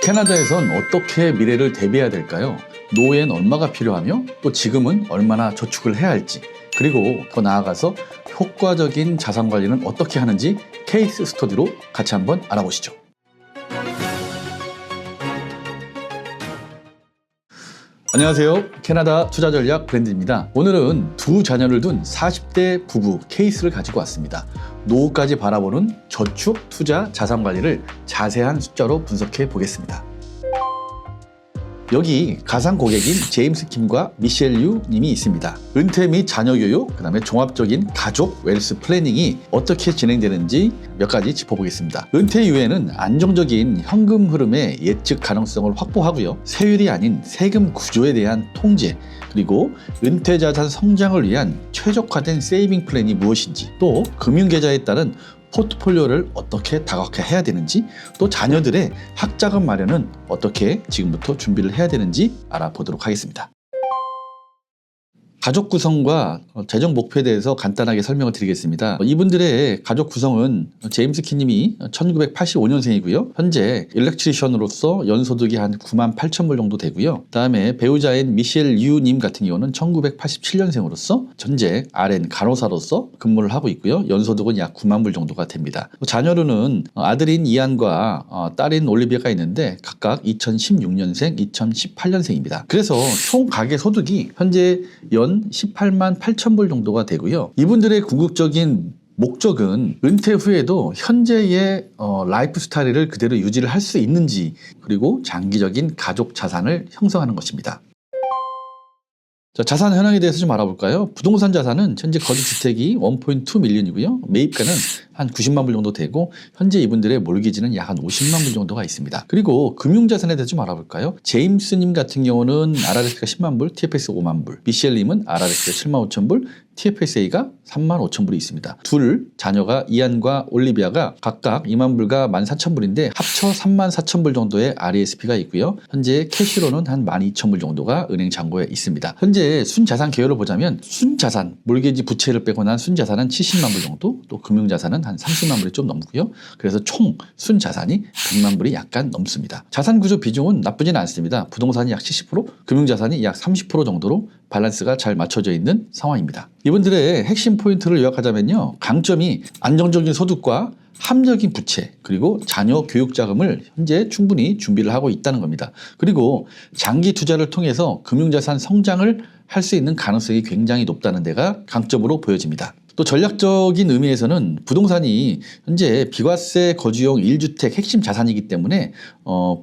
캐나다에선 어떻게 미래를 대비해야 될까요? 노후엔 얼마가 필요하며 또 지금은 얼마나 저축을 해야 할지, 그리고 더 나아가서 효과적인 자산 관리는 어떻게 하는지 케이스 스터디로 같이 한번 알아보시죠. 안녕하세요. 캐나다 투자전략 브랜드입니다. 오늘은 두 자녀를 둔 40대 부부 케이스를 가지고 왔습니다. 노후까지 바라보는 저축, 투자, 자산 관리를 자세한 숫자로 분석해 보겠습니다. 여기 가상 고객인 제임스 킴과 미셸 유 님이 있습니다. 은퇴 및 자녀 교육, 그 다음에 종합적인 가족 웰스 플래닝이 어떻게 진행되는지 몇 가지 짚어보겠습니다. 은퇴 이후에는 안정적인 현금 흐름의 예측 가능성을 확보하고요. 세율이 아닌 세금 구조에 대한 통제, 그리고 은퇴 자산 성장을 위한 최적화된 세이빙 플랜이 무엇인지, 또 금융계좌에 따른 포트폴리오를 어떻게 다각화해야 되는지, 또 자녀들의 학자금 마련은 어떻게 지금부터 준비를 해야 되는지 알아보도록 하겠습니다. 가족 구성과 재정 목표에 대해서 간단하게 설명을 드리겠습니다. 이분들의 가족 구성은 제임스 킴님이 1985년생이고요. 현재 일렉트리션으로서 연소득이 한 98,000불 정도 되고요. 그다음에 배우자인 미셸 유님 같은 경우는 1987년생으로서 현재 RN 간호사로서 근무를 하고 있고요. 연소득은 약 9만 불 정도가 됩니다. 자녀로는 아들인 이안과 딸인 올리비아가 있는데 각각 2016년생, 2018년생입니다. 그래서 총 가계 소득이 현재 연 18만 8천 불 정도가 되고요. 이분들의 궁극적인 목적은 은퇴 후에도 현재의 라이프 스타일을 그대로 유지를 할 수 있는지, 그리고 장기적인 가족 자산을 형성하는 것입니다. 자, 자산 현황에 대해서 좀 알아볼까요? 부동산 자산은 현재 거주주택이 1.2 밀리언이고요. 매입가는 한 90만 불 정도 되고, 현재 이분들의 몰기지는 약 한 50만 불 정도가 있습니다. 그리고 금융자산에 대해서 좀 알아볼까요? 제임스님 같은 경우는 RRS가 10만 불, TFS 5만 불, 미셸님은 RRS가 7만 5천 불, TFSA가 3만 5천 불이 있습니다. 둘 자녀가 이안과 올리비아가 각각 2만 불과 14,000 불인데 합쳐 3만 4천 불 정도의 RESP가 있고요. 현재 캐시로는 한 12,000불 정도가 은행 잔고에 있습니다. 현재 순자산 계열을 보자면 순자산, 몰개지 부채를 빼고 난 순자산은 70만 불 정도, 또 금융자산은 한 30만 불이 좀 넘고요. 그래서 총 순자산이 100만 불이 약간 넘습니다. 자산 구조 비중은 나쁘지는 않습니다. 부동산이 약 70%, 금융자산이 약 30% 정도로 밸런스가 잘 맞춰져 있는 상황입니다. 이분들의 핵심 포인트를 요약하자면요. 강점이 안정적인 소득과 합리적인 부채, 그리고 자녀 교육 자금을 현재 충분히 준비를 하고 있다는 겁니다. 그리고 장기 투자를 통해서 금융자산 성장을 할 수 있는 가능성이 굉장히 높다는 데가 강점으로 보여집니다. 또 전략적인 의미에서는 부동산이 현재 비과세 거주용 1주택 핵심 자산이기 때문에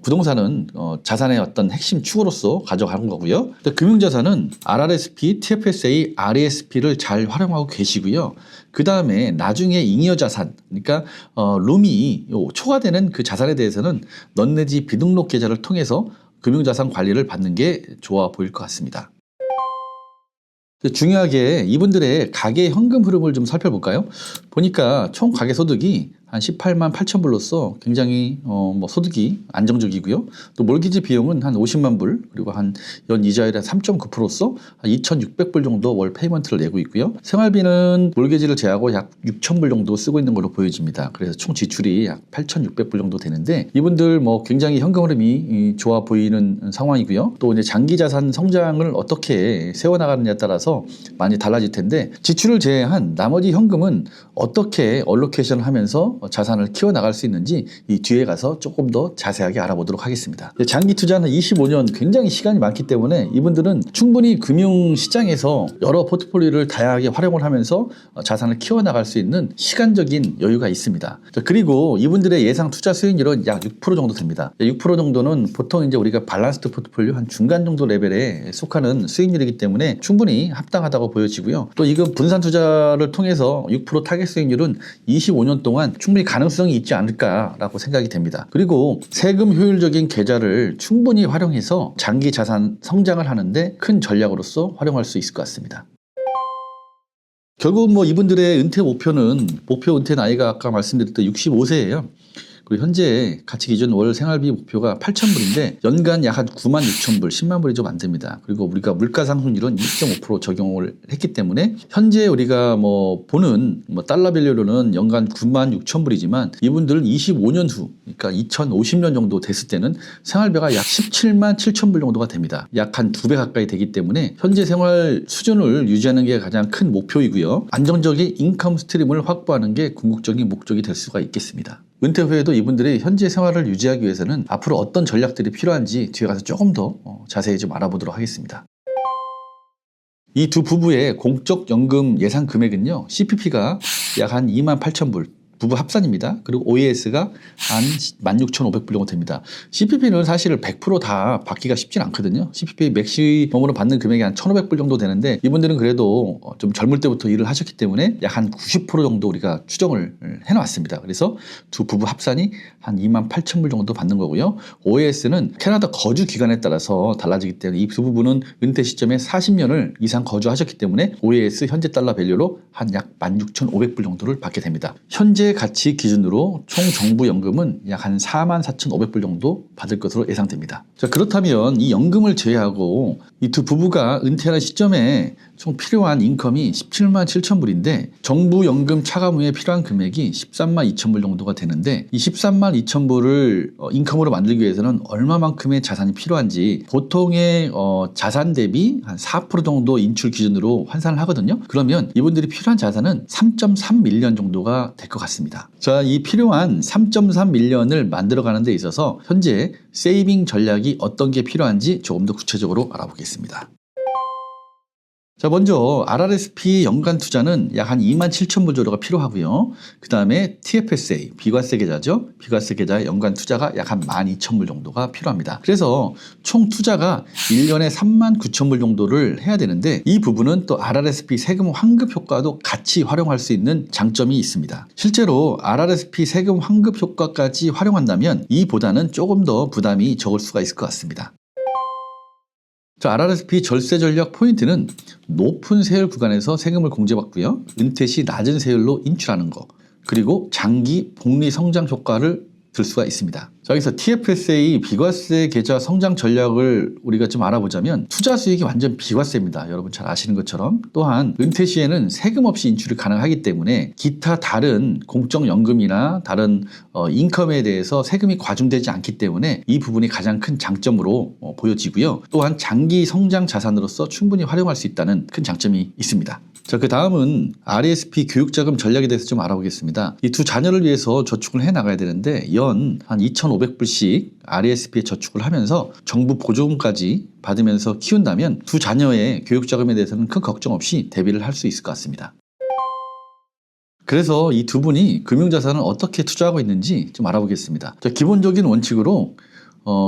부동산은 자산의 어떤 핵심 축으로서 가져가는 거고요. 또 금융자산은 RRSP, TFSA, RESP를 잘 활용하고 계시고요. 그 다음에 나중에 잉여 자산, 그러니까 룸이 초과되는 그 자산에 대해서는 넌내지 비등록 계좌를 통해서 금융자산 관리를 받는 게 좋아 보일 것 같습니다. 중요하게 이분들의 가계 현금 흐름을 좀 살펴볼까요? 보니까 총 가계 소득이 한 18만 8천 불로서 굉장히 소득이 안정적이고요. 또 몰기지 비용은 한 50만 불, 그리고 한 연 이자율의 3.9%로서 한 2,600불 정도 월 페이먼트를 내고 있고요. 생활비는 몰기지를 제하고 약 6천 불 정도 쓰고 있는 걸로 보여집니다. 그래서 총 지출이 약 8,600불 정도 되는데, 이분들 굉장히 현금 흐름이 좋아 보이는 상황이고요. 또 이제 장기 자산 성장을 어떻게 세워나가느냐에 따라서 많이 달라질 텐데, 지출을 제외한 나머지 현금은 어떻게 얼로케이션을 하면서 자산을 키워나갈 수 있는지 이 뒤에 가서 조금 더 자세하게 알아보도록 하겠습니다. 장기 투자는 25년 굉장히 시간이 많기 때문에 이분들은 충분히 금융시장에서 여러 포트폴리오를 다양하게 활용을 하면서 자산을 키워나갈 수 있는 시간적인 여유가 있습니다. 그리고 이분들의 예상 투자 수익률은 약 6% 정도 됩니다. 6% 정도는 보통 이제 우리가 밸런스드 포트폴리오 한 중간 정도 레벨에 속하는 수익률이기 때문에 충분히 합당하다고 보여지고요. 또 이건 분산 투자를 통해서 6% 타겟 수익률은 25년 동안 충분히 가능성이 있지 않을까라고 생각이 됩니다. 그리고 세금 효율적인 계좌를 충분히 활용해서 장기 자산 성장을 하는데 큰 전략으로서 활용할 수 있을 것 같습니다. 결국 이분들의 은퇴 목표 은퇴 나이가 아까 말씀드렸던 65세예요. 그리고 현재 가치 기준 월 생활비 목표가 8,000불인데 연간 약 한 96,000불, 10만 불이 좀 안 됩니다. 그리고 우리가 물가상승률은 2.5% 적용을 했기 때문에 현재 우리가 보는 달러 밸류로는 연간 96,000불이지만 이분들은 25년 후, 그러니까 2050년 정도 됐을 때는 생활비가 약 17만 7천 불 정도가 됩니다. 약 한 2배 가까이 되기 때문에 현재 생활 수준을 유지하는 게 가장 큰 목표이고요. 안정적인 인컴 스트림을 확보하는 게 궁극적인 목적이 될 수가 있겠습니다. 은퇴 후에도 이분들이 현재 생활을 유지하기 위해서는 앞으로 어떤 전략들이 필요한지 뒤에 가서 조금 더 자세히 좀 알아보도록 하겠습니다. 이 두 부부의 공적 연금 예상 금액은요, CPP가 약 한 2만 8천 불, 부부 합산입니다. 그리고 OAS가 한 16,500불 정도 됩니다. CPP는 사실 100%다 받기가 쉽진 않거든요. CPP 맥시멈으로 받는 금액이 한 1,500불 정도 되는데 이분들은 그래도 좀 젊을 때부터 일을 하셨기 때문에 약 한 90% 정도 우리가 추정을 해놨습니다. 그래서 두 부부 합산이 한 2만 8천 불 정도 받는 거고요. OAS는 캐나다 거주 기간에 따라서 달라지기 때문에 이 두 부부는 은퇴 시점에 40년을 이상 거주하셨기 때문에 OAS 현재 달러 밸류로 한 약 16,500불 정도를 받게 됩니다. 현재 가치 기준으로 총 정부 연금은 약 한 44,500불 정도 받을 것으로 예상됩니다. 자, 그렇다면 이 연금을 제외하고 이 두 부부가 은퇴하는 시점에 총 필요한 인컴이 17만 7천 불인데 정부 연금 차감 후에 필요한 금액이 13만 2천 불 정도가 되는데 이 13만 2천 불을 인컴으로 만들기 위해서는 얼마만큼의 자산이 필요한지 보통의 자산 대비 한 4% 정도 인출 기준으로 환산을 하거든요. 그러면 이분들이 필요한 자산은 3.3밀리언 정도가 될 것 같습니다. 자, 이 필요한 3.3밀리언을 만들어가는 데 있어서 현재 세이빙 전략이 어떤 게 필요한지 조금 더 구체적으로 알아보겠습니다. 자, 먼저 RRSP 연간 투자는 약 한 2만 7천 불 정도가 필요하고요. 그 다음에 TFSA, 비과세 계좌죠. 비과세 계좌의 연간 투자가 약 한 12,000불 정도가 필요합니다. 그래서 총 투자가 1년에 3만 9천 불 정도를 해야 되는데 이 부분은 또 RRSP 세금 환급 효과도 같이 활용할 수 있는 장점이 있습니다. 실제로 RRSP 세금 환급 효과까지 활용한다면 이보다는 조금 더 부담이 적을 수가 있을 것 같습니다. 자, RRSP 절세 전략 포인트는 높은 세율 구간에서 세금을 공제받고요. 은퇴 시 낮은 세율로 인출하는 거. 그리고 장기 복리 성장 효과를 들 수가 있습니다. 자, 여기서 TFSA 비과세 계좌 성장 전략을 우리가 좀 알아보자면 투자 수익이 완전 비과세입니다. 여러분 잘 아시는 것처럼. 또한 은퇴 시에는 세금 없이 인출이 가능하기 때문에 기타 다른 공적연금이나 다른 인컴에 대해서 세금이 과중되지 않기 때문에 이 부분이 가장 큰 장점으로 보여지고요. 또한 장기 성장 자산으로서 충분히 활용할 수 있다는 큰 장점이 있습니다. 자, 그 다음은 RSP 교육자금 전략에 대해서 좀 알아보겠습니다. 이 두 자녀를 위해서 저축을 해 나가야 되는데 연 한 2,500불씩 RSP에 저축을 하면서 정부 보조금까지 받으면서 키운다면 두 자녀의 교육자금에 대해서는 큰 걱정 없이 대비를 할 수 있을 것 같습니다. 그래서 이 두 분이 금융자산을 어떻게 투자하고 있는지 좀 알아보겠습니다. 자, 기본적인 원칙으로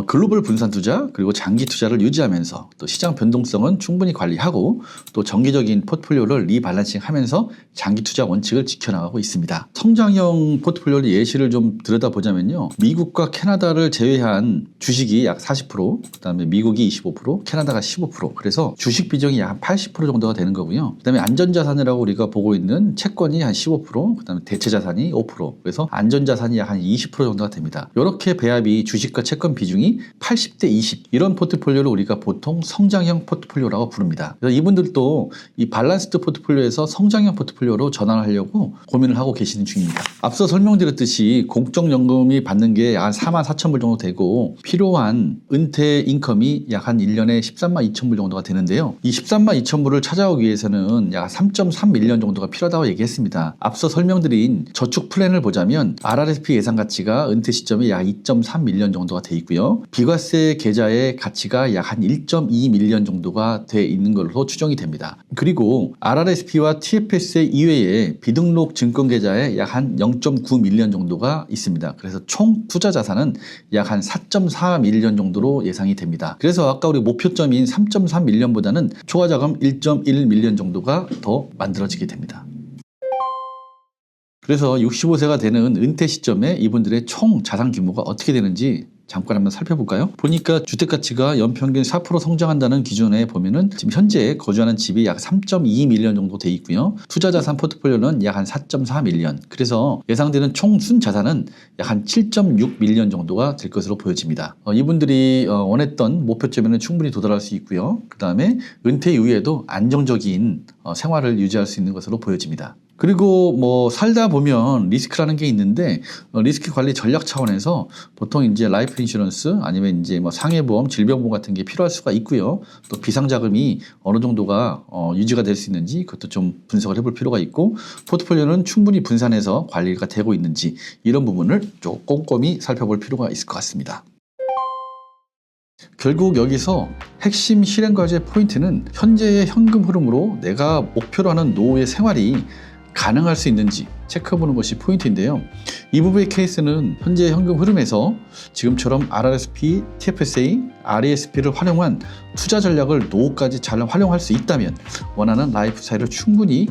글로벌 분산 투자 그리고 장기 투자를 유지하면서 또 시장 변동성은 충분히 관리하고 또 정기적인 포트폴리오를 리밸런싱 하면서 장기 투자 원칙을 지켜나가고 있습니다. 성장형 포트폴리오의 예시를 좀 들여다보자면요. 미국과 캐나다를 제외한 주식이 약 40%, 그다음에 미국이 25%, 캐나다가 15%. 그래서 주식 비중이 약 80% 정도가 되는 거고요. 그다음에 안전자산이라고 우리가 보고 있는 채권이 한 15%, 그다음에 대체자산이 5%. 그래서 안전자산이 약 한 20% 정도가 됩니다. 이렇게 배합이 주식과 채권 비중이 80대 20 이런 포트폴리오를 우리가 보통 성장형 포트폴리오라고 부릅니다. 그래서 이분들도 이 밸런스드 포트폴리오에서 성장형 포트폴리오로 전환하려고 고민을 하고 계시는 중입니다. 앞서 설명드렸듯이 공적연금이 받는 게 약 한 4만 4천 불 정도 되고 필요한 은퇴 인컴이 약 한 1년에 13만 2천 불 정도가 되는데요. 이 13만 2천 불을 찾아오기 위해서는 약 3.3밀리언 정도가 필요하다고 얘기했습니다. 앞서 설명드린 저축 플랜을 보자면 RRSP 예상 가치가 은퇴 시점에 약 2.3밀리언 정도가 돼 있고요. 비과세 계좌의 가치가 약 한 1.2밀리언 정도가 돼 있는 걸로 추정이 됩니다. 그리고 RRSP와 TFSA 이외에 비등록 증권 계좌에 약 한 0.9밀리언 정도가 있습니다. 그래서 총 투자 자산은 약 한 4.4밀리언 정도로 예상이 됩니다. 그래서 아까 우리 목표점인 3.3밀리언보다는 초과 자금 1.1밀리언 정도가 더 만들어지게 됩니다. 그래서 65세가 되는 은퇴 시점에 이분들의 총 자산 규모가 어떻게 되는지 잠깐 한번 살펴볼까요? 보니까 주택가치가 연평균 4% 성장한다는 기준에 보면은 지금 현재 거주하는 집이 약 3.2밀리언 정도 돼 있고요. 투자 자산 포트폴리오는 약 한 4.4밀리언. 그래서 예상되는 총 순 자산은 약 한 7.6밀리언 정도가 될 것으로 보여집니다. 이분들이 원했던 목표점에는 충분히 도달할 수 있고요. 그 다음에 은퇴 이후에도 안정적인 생활을 유지할 수 있는 것으로 보여집니다. 그리고 뭐 살다 보면 리스크라는 게 있는데 리스크 관리 전략 차원에서 보통 이제 라이프 인슈런스 아니면 이제 뭐 상해보험, 질병보험 같은 게 필요할 수가 있고요. 또 비상자금이 어느 정도가 유지가 될 수 있는지 그것도 좀 분석을 해볼 필요가 있고 포트폴리오는 충분히 분산해서 관리가 되고 있는지 이런 부분을 좀 꼼꼼히 살펴볼 필요가 있을 것 같습니다. 결국 여기서 핵심 실행과제 포인트는 현재의 현금 흐름으로 내가 목표로 하는 노후의 생활이 가능할 수 있는지 체크해보는 것이 포인트인데요. 이 부분의 케이스는 현재 현금 흐름에서 지금처럼 RRSP, TFSA, RESP를 활용한 투자 전략을 노후까지 잘 활용할 수 있다면 원하는 라이프 스타일을 충분히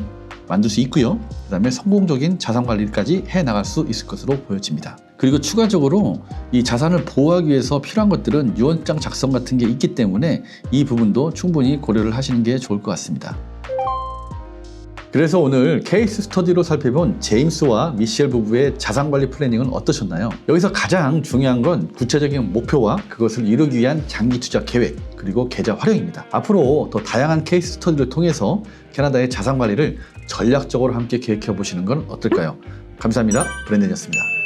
만들 수 있고요. 그 다음에 성공적인 자산 관리까지 해나갈 수 있을 것으로 보여집니다. 그리고 추가적으로 이 자산을 보호하기 위해서 필요한 것들은 유언장 작성 같은 게 있기 때문에 이 부분도 충분히 고려를 하시는 게 좋을 것 같습니다. 그래서 오늘 케이스 스터디로 살펴본 제임스와 미셸 부부의 자산관리 플래닝은 어떠셨나요? 여기서 가장 중요한 건 구체적인 목표와 그것을 이루기 위한 장기 투자 계획 그리고 계좌 활용입니다. 앞으로 더 다양한 케이스 스터디를 통해서 캐나다의 자산관리를 전략적으로 함께 계획해 보시는 건 어떨까요? 감사합니다. 브랜든이었습니다.